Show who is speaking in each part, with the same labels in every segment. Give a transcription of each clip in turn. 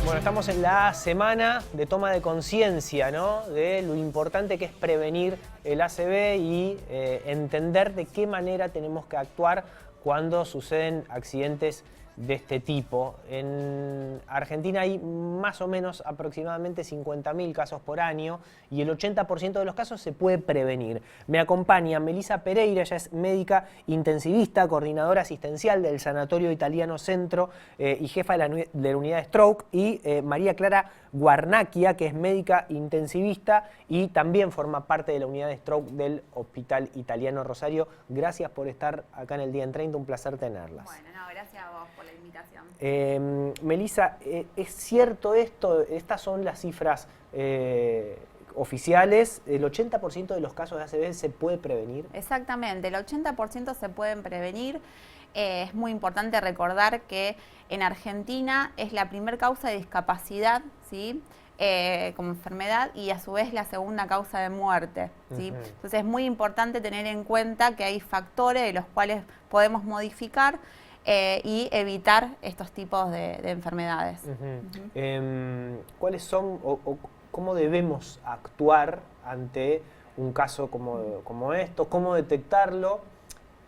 Speaker 1: Bueno, estamos en la semana de toma de conciencia, ¿no?, de lo importante que es prevenir el ACV y entender de qué manera tenemos que actuar cuando suceden accidentes de este tipo. En Argentina hay más o menos aproximadamente 50.000 casos por año y el 80% de los casos se puede prevenir. Me acompaña Melissa Pereira, ella es médica intensivista, coordinadora asistencial del Sanatorio Italiano Centro y jefa de la unidad de stroke, y María Clara Guarnacchia, que es médica intensivista y también forma parte de la unidad de stroke del Hospital Italiano Rosario. Gracias por estar acá en el Día en 30, un placer tenerlas.
Speaker 2: Bueno, no, gracias a vos por la invitación.
Speaker 1: Melissa, ¿es cierto esto? Estas son las cifras oficiales. ¿El 80% de los casos de ACV se puede prevenir?
Speaker 2: Exactamente, el 80% se pueden prevenir. Es muy importante recordar que en Argentina es la primera causa de discapacidad, ¿sí?, como enfermedad, y a su vez la segunda causa de muerte, ¿sí? Entonces es muy importante tener en cuenta que hay factores de los cuales podemos modificar y evitar estos tipos de enfermedades.
Speaker 1: ¿Cuáles son o cómo debemos actuar ante un caso como esto? ¿Cómo detectarlo?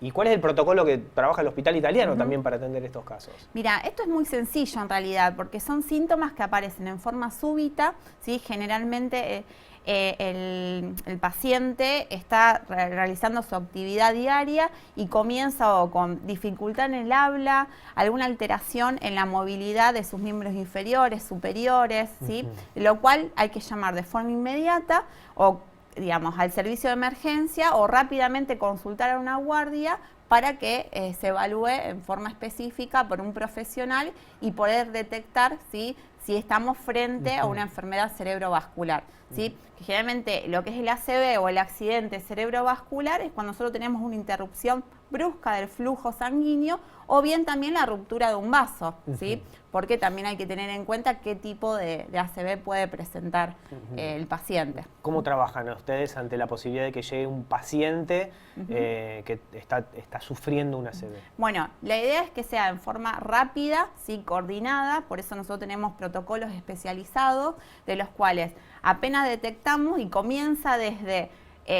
Speaker 1: ¿Y cuál es el protocolo que trabaja el Hospital Italiano también para atender estos casos?
Speaker 2: Mira, esto es muy sencillo en realidad, porque son síntomas que aparecen en forma súbita, ¿sí? Generalmente el paciente está realizando su actividad diaria y comienza o con dificultad en el habla, alguna alteración en la movilidad de sus miembros inferiores, superiores, ¿sí? Lo cual hay que llamar de forma inmediata o digamos, al servicio de emergencia o rápidamente consultar a una guardia para que se evalúe en forma específica por un profesional y poder detectar, ¿sí?, si estamos frente a una enfermedad cerebrovascular, ¿sí? Que generalmente lo que es el ACV o el accidente cerebrovascular es cuando nosotros tenemos una interrupción brusca del flujo sanguíneo o bien también la ruptura de un vaso, ¿sí? Porque también hay que tener en cuenta qué tipo de ACV puede presentar el paciente.
Speaker 1: ¿Cómo trabajan ustedes ante la posibilidad de que llegue un paciente que está sufriendo un ACV?
Speaker 2: Bueno, la idea es que sea en forma rápida, ¿sí?, coordinada, por eso nosotros tenemos protocolos especializados de los cuales apenas detectamos y comienza desde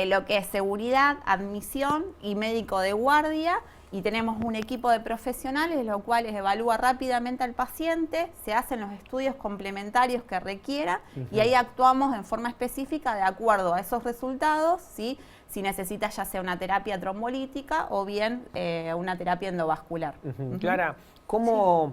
Speaker 2: lo que es seguridad, admisión y médico de guardia, y tenemos un equipo de profesionales los cuales evalúa rápidamente al paciente, se hacen los estudios complementarios que requiera y ahí actuamos en forma específica de acuerdo a esos resultados, ¿sí?, si necesita ya sea una terapia trombolítica o bien una terapia endovascular.
Speaker 1: Clara, ¿cómo...?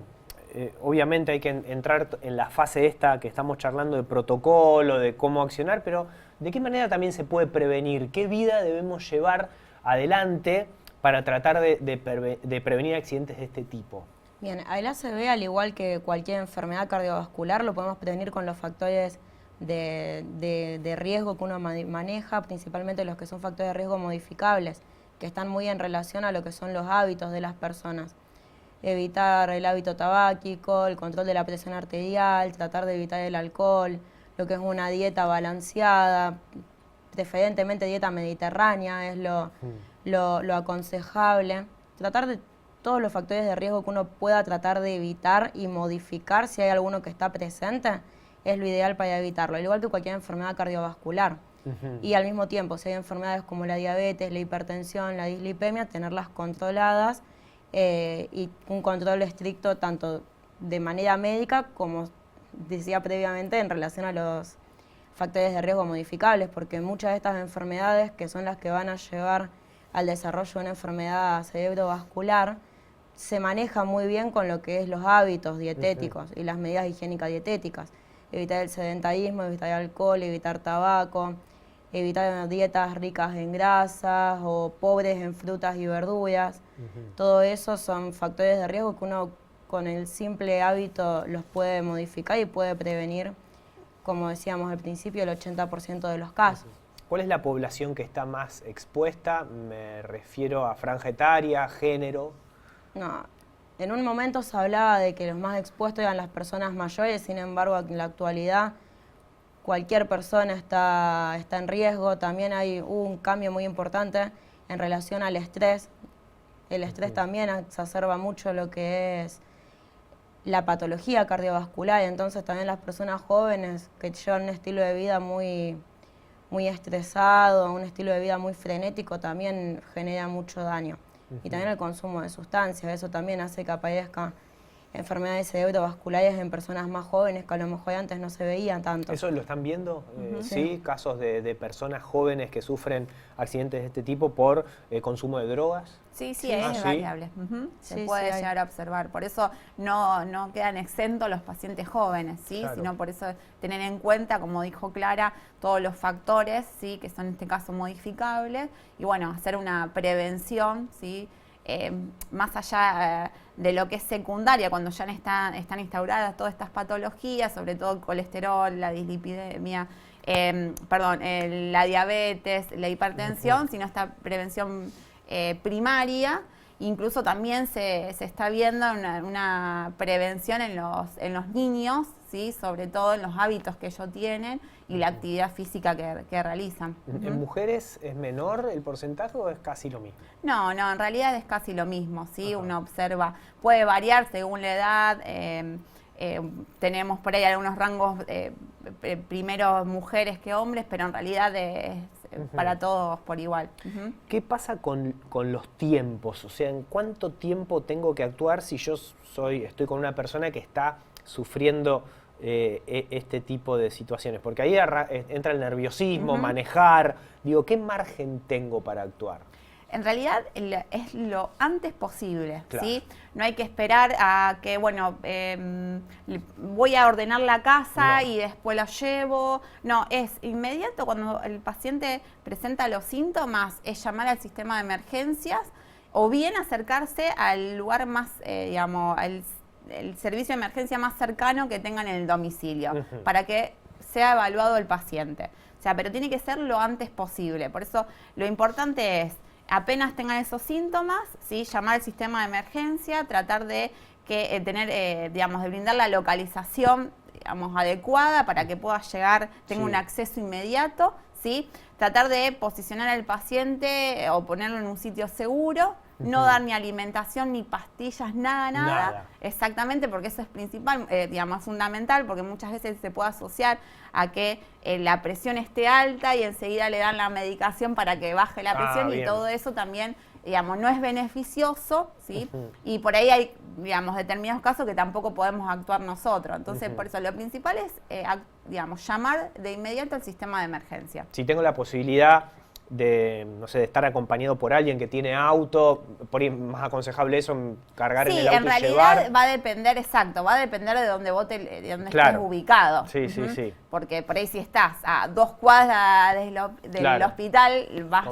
Speaker 1: Obviamente hay que entrar en la fase esta que estamos charlando de protocolo, de cómo accionar, pero ¿de qué manera también se puede prevenir? ¿Qué vida debemos llevar adelante para tratar de prevenir accidentes de este tipo?
Speaker 3: Bien, el ACV, al igual que cualquier enfermedad cardiovascular, lo podemos prevenir con los factores de riesgo que uno maneja, principalmente los que son factores de riesgo modificables, que están muy en relación a lo que son los hábitos de las personas. Evitar el hábito tabáquico, el control de la presión arterial, tratar de evitar el alcohol, lo que es una dieta balanceada, preferentemente dieta mediterránea es lo aconsejable. Tratar de todos los factores de riesgo que uno pueda tratar de evitar y modificar, si hay alguno que está presente, es lo ideal para evitarlo, al igual que cualquier enfermedad cardiovascular. Y al mismo tiempo, si hay enfermedades como la diabetes, la hipertensión, la dislipemia, tenerlas controladas y un control estricto tanto de manera médica como decía previamente en relación a los factores de riesgo modificables, porque muchas de estas enfermedades que son las que van a llevar al desarrollo de una enfermedad cerebrovascular se manejan muy bien con lo que es los hábitos dietéticos y las medidas higiénicas dietéticas. Evitar el sedentarismo, evitar el alcohol, evitar tabaco, evitar dietas ricas en grasas o pobres en frutas y verduras. Todo eso son factores de riesgo que uno con el simple hábito los puede modificar y puede prevenir, como decíamos al principio, el 80% de los casos.
Speaker 1: ¿Cuál es la población que está más expuesta? Me refiero a franja etaria, género.
Speaker 3: No, en un momento se hablaba de que los más expuestos eran las personas mayores, sin embargo, en la actualidad cualquier persona está en riesgo. También hubo un cambio muy importante en relación al estrés. El estrés también exacerba mucho lo que es la patología cardiovascular. Entonces también las personas jóvenes que llevan un estilo de vida muy estresado, un estilo de vida muy frenético, también genera mucho daño. Y también el consumo de sustancias, eso también hace que aparezcan enfermedades cerebrovasculares en personas más jóvenes que a lo mejor antes no se veían tanto.
Speaker 1: ¿Eso lo están viendo? Sí, casos de personas jóvenes que sufren accidentes de este tipo por consumo de drogas.
Speaker 2: Sí, es variable. Se puede llegar a observar. Por eso no quedan exentos los pacientes jóvenes, ¿sí?
Speaker 1: Claro.
Speaker 2: Sino por eso tener en cuenta, como dijo Clara, todos los factores, ¿sí? Que son en este caso modificables, y bueno, hacer una prevención, ¿sí? Más allá de lo que es secundaria, cuando ya están instauradas todas estas patologías, sobre todo el colesterol, la dislipidemia, la diabetes, la hipertensión, sino esta prevención primaria. Incluso también se está viendo una prevención en los niños, ¿sí? Sobre todo en los hábitos que ellos tienen y la actividad física que realizan.
Speaker 1: ¿En mujeres es menor el porcentaje o es casi lo mismo?
Speaker 2: No, en realidad es casi lo mismo, ¿sí? Uno observa, puede variar según la edad, tenemos por ahí algunos rangos, primero mujeres que hombres, pero en realidad es para todos por igual.
Speaker 1: ¿Qué pasa con los tiempos? O sea, ¿en cuánto tiempo tengo que actuar si yo estoy con una persona que está sufriendo este tipo de situaciones? Porque ahí entra el nerviosismo, manejar. Digo, ¿qué margen tengo para actuar?
Speaker 2: En realidad es lo antes posible,
Speaker 1: claro.
Speaker 2: ¿sí? No hay que esperar a que, bueno, voy a ordenar la casa y después la llevo. No, es inmediato cuando el paciente presenta los síntomas, es llamar al sistema de emergencias o bien acercarse al lugar más, digamos, el servicio de emergencia más cercano que tengan en el domicilio, para que sea evaluado el paciente. O sea, pero tiene que ser lo antes posible. Por eso lo importante es, apenas tengan esos síntomas, ¿sí? Llamar al sistema de emergencia, tratar de de brindar la localización, digamos, adecuada para que pueda llegar, tenga un acceso inmediato, ¿sí? Tratar de posicionar al paciente o ponerlo en un sitio seguro, no dar ni alimentación, ni pastillas, nada. Exactamente, porque eso es principal, digamos, es fundamental, porque muchas veces se puede asociar a que la presión esté alta y enseguida le dan la medicación para que baje la presión y todo eso también, digamos, no es beneficioso, ¿sí? Y por ahí hay, digamos, determinados casos que tampoco podemos actuar nosotros. Entonces, por eso lo principal es, digamos, llamar de inmediato al sistema de emergencia.
Speaker 1: Si tengo la posibilidad de, no sé, de estar acompañado por alguien que tiene auto, por ahí es más aconsejable eso, cargar en el auto y llevar. Sí, en realidad
Speaker 2: va a depender, va a depender de dónde estés ubicado.
Speaker 1: Sí.
Speaker 2: Porque por ahí si estás a 2 cuadras del hospital, vas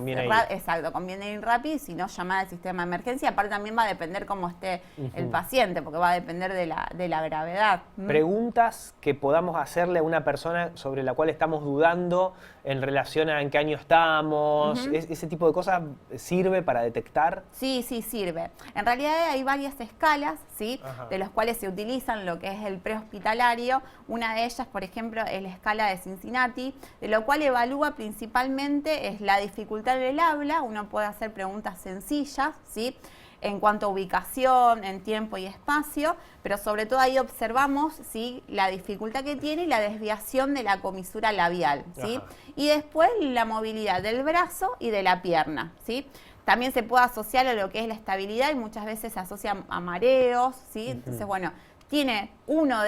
Speaker 2: conviene ir rápido, y si no, llamar al sistema de emergencia. Aparte también va a depender cómo esté el paciente, porque va a depender de la gravedad.
Speaker 1: Preguntas que podamos hacerle a una persona sobre la cual estamos dudando en relación a en qué año estamos. ¿Ese tipo de cosas sirve para detectar? Sí,
Speaker 2: sirve. En realidad hay varias escalas, ¿sí? De las cuales se utilizan lo que es el prehospitalario. Una de ellas, por ejemplo, es la escala de Cincinnati, de lo cual evalúa principalmente es la dificultad del habla. Uno puede hacer preguntas sencillas, ¿sí? En cuanto a ubicación, en tiempo y espacio, pero sobre todo ahí observamos, ¿sí? La dificultad que tiene y la desviación de la comisura labial, ¿sí? Y después la movilidad del brazo y de la pierna, ¿sí? También se puede asociar a lo que es la estabilidad y muchas veces se asocia a mareos, ¿sí? Entonces, bueno, tiene uno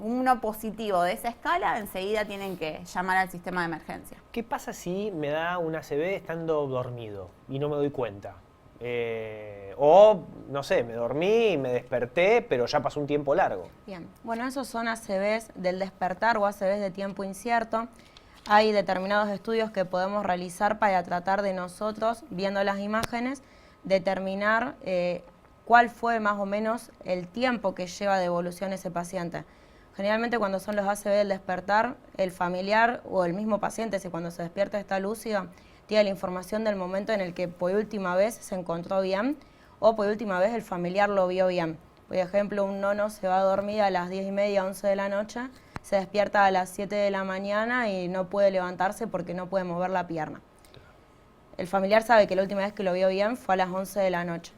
Speaker 2: uno positivo de esa escala, enseguida tienen que llamar al sistema de emergencia.
Speaker 1: ¿Qué pasa si me da un ACV estando dormido y no me doy cuenta? O, no sé, me dormí y me desperté, pero ya pasó un tiempo largo.
Speaker 3: Bien, bueno, esos son ACVs del despertar o ACVs de tiempo incierto. Hay determinados estudios que podemos realizar para tratar de nosotros, viendo las imágenes, determinar cuál fue más o menos el tiempo que lleva de evolución ese paciente. Generalmente cuando son los ACV del despertar, el familiar o el mismo paciente, si cuando se despierta está lúcido, tiene la información del momento en el que por última vez se encontró bien o por última vez el familiar lo vio bien. Por ejemplo, un nono se va a dormir a las 10:30, 11 de la noche, se despierta a las 7 de la mañana y no puede levantarse porque no puede mover la pierna. El familiar sabe que la última vez que lo vio bien fue a las 11 de la noche.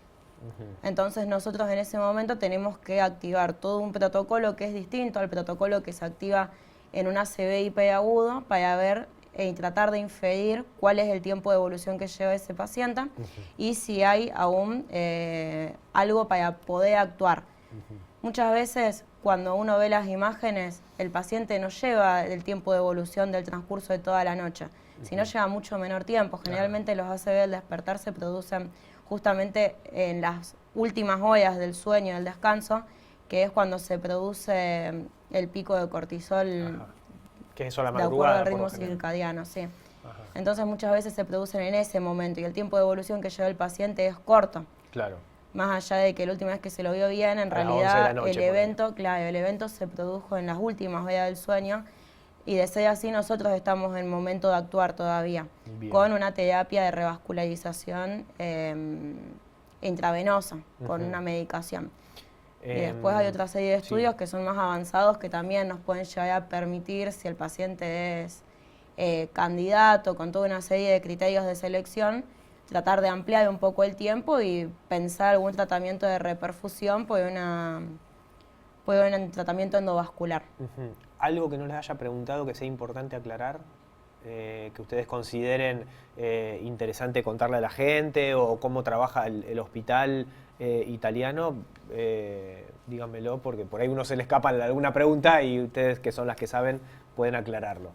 Speaker 3: Entonces nosotros en ese momento tenemos que activar todo un protocolo que es distinto al protocolo que se activa en un ACV IP agudo para ver y tratar de inferir cuál es el tiempo de evolución que lleva ese paciente y si hay aún algo para poder actuar. Muchas veces cuando uno ve las imágenes, el paciente no lleva el tiempo de evolución del transcurso de toda la noche, sino lleva mucho menor tiempo. Generalmente los ACV al despertar se producen justamente en las últimas horas del sueño y del descanso, que es cuando se produce el pico de cortisol.
Speaker 1: Que es eso la
Speaker 3: de acuerdo
Speaker 1: madrugada.
Speaker 3: al ritmo circadiano, sí. Entonces muchas veces se producen en ese momento y el tiempo de evolución que lleva el paciente es corto.
Speaker 1: Claro.
Speaker 3: Más allá de que la última vez que se lo vio bien, en
Speaker 1: A las 11 de
Speaker 3: realidad
Speaker 1: la noche,
Speaker 3: el evento, claro, el evento se produjo en las últimas horas del sueño y de ser así nosotros estamos en el momento de actuar todavía, con una terapia de revascularización intravenosa, con una medicación. Y después hay otra serie de estudios que son más avanzados que también nos pueden llegar a permitir, si el paciente es candidato con toda una serie de criterios de selección, tratar de ampliar un poco el tiempo y pensar algún tratamiento de reperfusión por un tratamiento endovascular.
Speaker 1: ¿Algo que no les haya preguntado que sea importante aclarar? Que ustedes consideren interesante contarle a la gente o cómo trabaja el hospital italiano, díganmelo porque por ahí uno se le escapa alguna pregunta y ustedes que son las que saben pueden aclararlo.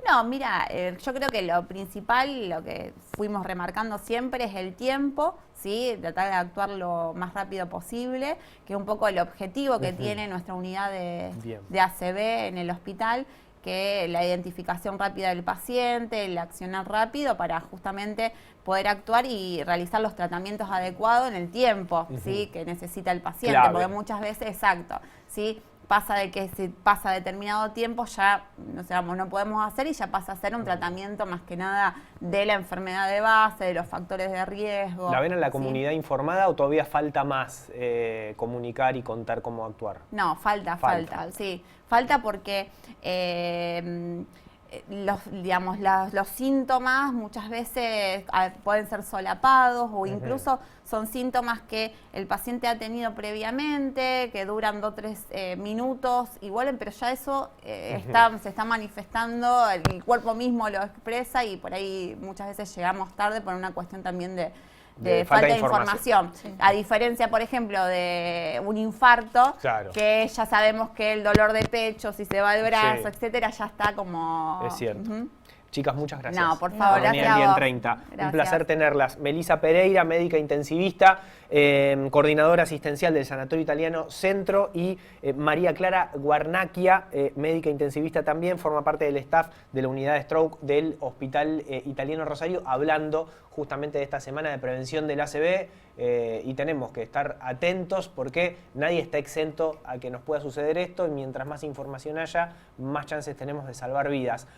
Speaker 2: No, mira, yo creo que lo principal, lo que fuimos remarcando siempre es el tiempo, ¿sí? Tratar de actuar lo más rápido posible, que es un poco el objetivo que tiene nuestra unidad de ACV en el hospital, que la identificación rápida del paciente, el accionar rápido para justamente poder actuar y realizar los tratamientos adecuados en el tiempo, ¿sí? Que necesita el paciente,
Speaker 1: Clave.
Speaker 2: porque muchas veces, exacto, ¿sí? Pasa de que si pasa determinado tiempo ya no podemos hacer y ya pasa a ser un tratamiento más que nada de la enfermedad de base, de los factores de riesgo.
Speaker 1: ¿La ven en la
Speaker 2: ¿sí?
Speaker 1: comunidad informada o todavía falta más comunicar y contar cómo actuar?
Speaker 2: No, falta, sí. Falta porque los síntomas muchas veces pueden ser solapados o incluso son síntomas que el paciente ha tenido previamente, que duran 2 o 3 minutos y vuelven, pero ya eso se está manifestando, el cuerpo mismo lo expresa y por ahí muchas veces llegamos tarde por una cuestión también de falta de información. Sí. A diferencia, por ejemplo, de un infarto,
Speaker 1: claro,
Speaker 2: que ya sabemos que el dolor de pecho, si se va el brazo, etcétera, ya está como...
Speaker 1: Es cierto. Chicas, muchas gracias.
Speaker 2: No, por favor,
Speaker 1: gracias a vos. 30.
Speaker 2: Gracias.
Speaker 1: Un placer tenerlas. Melissa Pereira, médica intensivista, coordinadora asistencial del Sanatorio Italiano Centro, y María Clara Guarnacchia, médica intensivista también, forma parte del staff de la unidad de stroke del Hospital Italiano Rosario, hablando justamente de esta semana de prevención del ACV, y tenemos que estar atentos porque nadie está exento a que nos pueda suceder esto y mientras más información haya, más chances tenemos de salvar vidas.